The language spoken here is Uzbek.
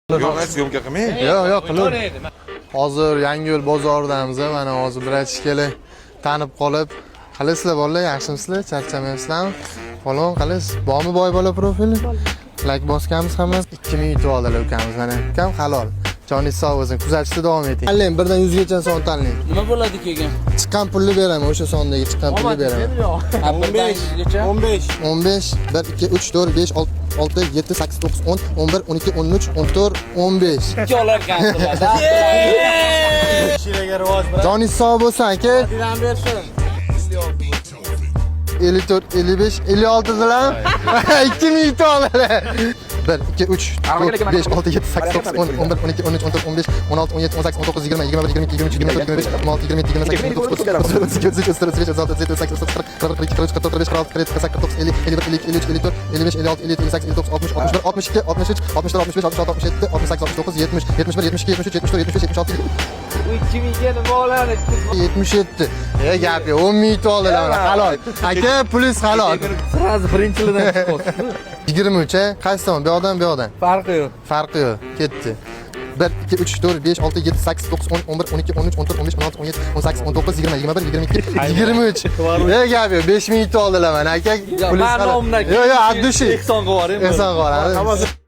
Yo'q, syomka qilmang. Yo'q, qilur. Hozir Yangiyo'l bozoridamiz. Mana hozir bir aytishkeli tanib qolib, qalasizlar bolalar, yaxshimisizlar? Charchamayapsizlarmi? Falon qalaysiz? Bormi boy bola profili? Like bosganmiz hammasi 2000 yutib oldilar ukamiz. Mana ukam halol. Joningiz sog' bo'lsin. Kuzatishda davom eting. Tanlang, birdan 100 gacha son tanlang. Nima bo'ladi keyin? Chiqqan pulni beraman, o'sha sondagi chiqqan pulni beraman. 15. 15, 1 2 3 4 5 6 7 8 9 10 11 12 13 14 15. 2 olar ekansiz. Shiraga rivoj bilan. Joningiz sog' bo'lsin aka. Diram bersin. 54, 55, 56 dilar. 2000 yutib oldilar. 1 2 3 4 5 6 7 8 9 10 11 12 13 14 15 16 17 18 19 20 21 22 23 24 25 26 27 28 29 30 31 32 33 34 35 36 37 38 40 41 42 43 44 45 46 47 48 49 50 51 52 53 54 55 56 61 62 63 64 65 66 67 68 69 70 71 72 73 74 75 76 Bu 2000 ga nima oladi? 77. Gap yo'q, 10 ming yutib oldilar mana halol. Aka, pulingiz halol. Sразу birinchilardan chiqdi. 23 a? Qaysi tomon? Bu yoqdan, bu yoqdan. Farqi yo'q. Farqi yo'q. Ketdi. 1 2 3 4 5 6 7 8 9 10 11 12 13 14 15 16 17 18 19 20 21 22 23. Gap yo'q, 5000 yutib oldilar mana aka. Men nomimdan. Yo'q, Abdushi. Ehson qilib yuboring. Ehson qilib yuboradi.